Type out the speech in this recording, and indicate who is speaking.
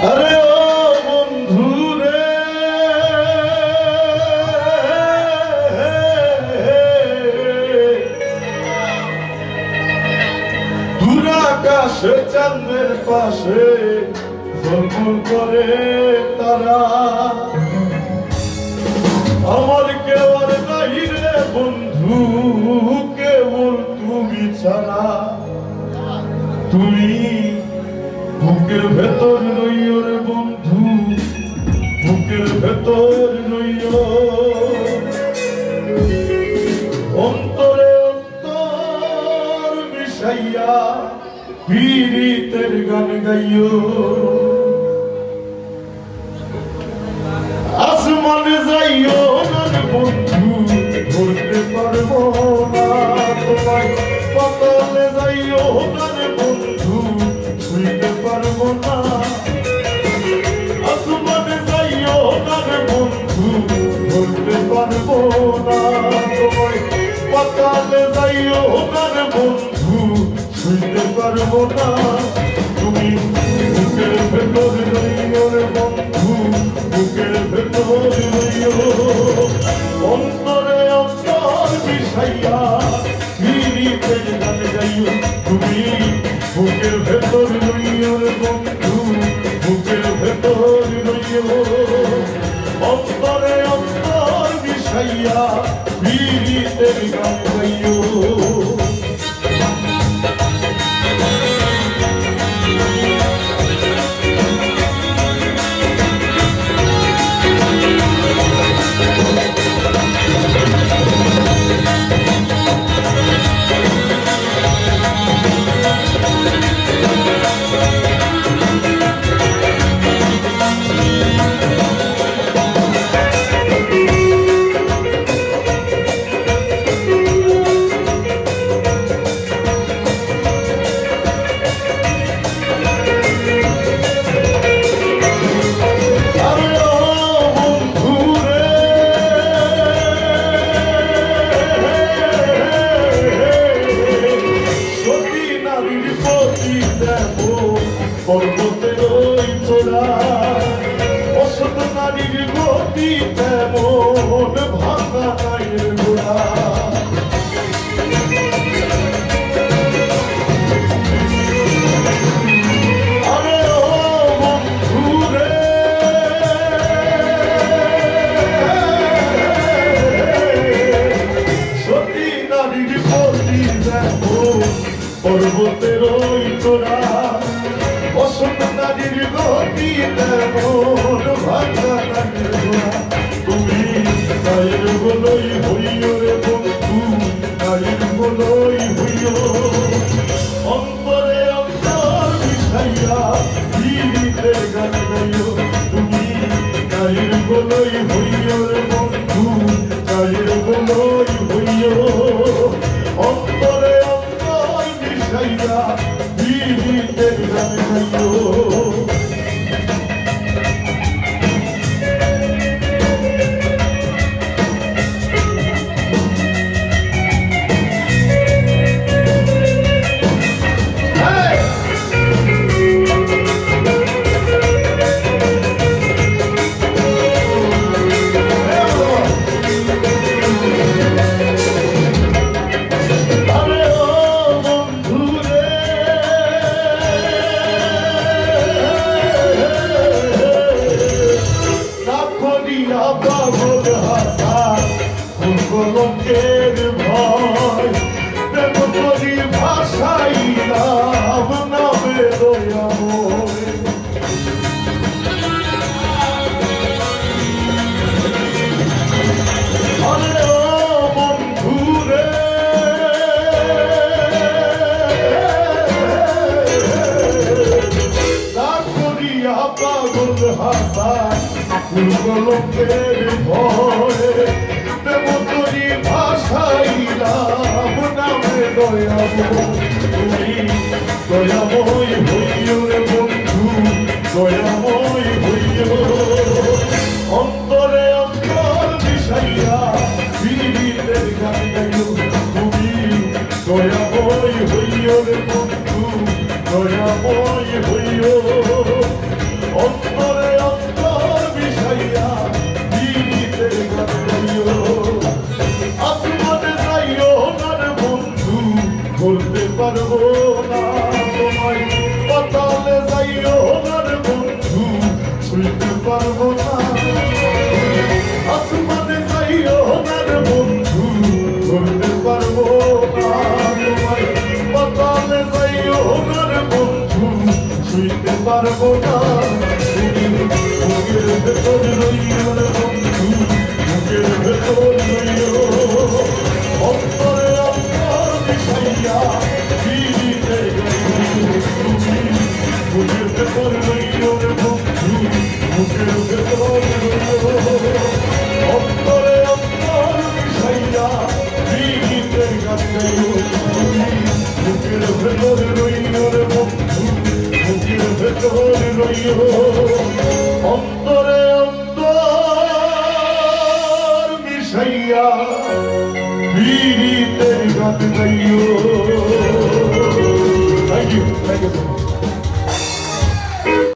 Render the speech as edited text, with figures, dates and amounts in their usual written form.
Speaker 1: আরে ও বন্ধু রে, দূর আকাশে চাঁদের পাশে ঝলমল করে তারা, আমার কেউ আর নাই রে বন্ধু, কেবল তুমি ছাড়া। তুমি বুকের ভেতর রইও রে বন্ধু, বুকের ভেতর রইও, অন্তরে অন্তর মিশাইয়া পীড়িতের গান গাইও। আসমানে যাইও না রে বন্ধু, ধরতে পারবো না তোমায়, পাতালে যাইও না রে বন্ধু, ছুঁইতে পারবো না। আসমানে যাইও না রে বন্ধু, ধরতে পারবো না তোমায়, পাতালে যাইও না রে বন্ধু, ছুঁইতে পারবো না। তুমি বুকের ভেতর রইও রে বন্ধু, বুকের ভেতর রইও, অন্তরে অন্তর মিশাইয়া পীড়িতের গান গাইও। তুমি বুকের ভেতর রইও রে বন্ধু, বুকের ভেতর রইও, অন্তরে অন্তর মিশাইয়া পীড়িতের গান গাইও। পর্বতের ওই চূড়া অসৎ নারীর গতি তেমন, ভাঙা নাইর গোড়া। আরে ও বন্ধু রে, সতী নারীর গতি তেমন, পর্বতের ওই চূড়া অসৎ নারীর গতি তেমন, ভাঙা নাইর গোড়া। তুমি নাইর বলই হইও রে বন্ধু, নাইর বলই হইও, অন্তরে অন্তর মিশাইয়া পীড়িতের গান গাইও। তুমি নাইর বলই হইও রে বন্ধু, নাইর বলই হইও, অন্তরে অন্তর মিশাইয়া পীড়িতের গান গাইও। পাগল হাসা কলঙ্কের ভয়, প্রেম করি ভাষাইলাম নামে দয়াময়। আরে ও বন্ধু রে, না করিয়া পাগল হাসা কলঙ্কের ভয়, প্রেম করি ভাষাইলাম নামে দয়াময়। তুমি দয়াময় হইও রে বন্ধু, দয়াময় হইও, অন্তরে অন্তর মিশাইয়া পীড়িতের গান গাইও। তুমি দয়াময় হইও রে বন্ধু, দয়াময় হইও অন্তরে অন্তর মিশাইয়া পীড়িতের গান গাইও আসমানে যাইও না রে বন্ধু বলতে পারবো না তোমায় পাতালে যাইও না রে বন্ধু ছুঁইতে পারবো না আসমানে যাইও না রে বন্ধু বলতে পারবো না তোমায় পাতালে যাইও না রে বন্ধু ছুঁইতে পারবো না বুকের ভেতর রইও রে বন্ধু বুকের ভেতর রইও অন্তরে অন্তর মিশাইয়া পীড়িতের বুকের ভেতর রইও রে বন্ধু বুকের ভেতর রইও অন্তরে অন্তর মিশাইয়া পীড়িতের গান গাইও বুকের ভেতর রইও রে বন্ধু বুকের ভেতর রইও অন্তরে অন্তর মিশাইয়া পীড়িতের গান গাইও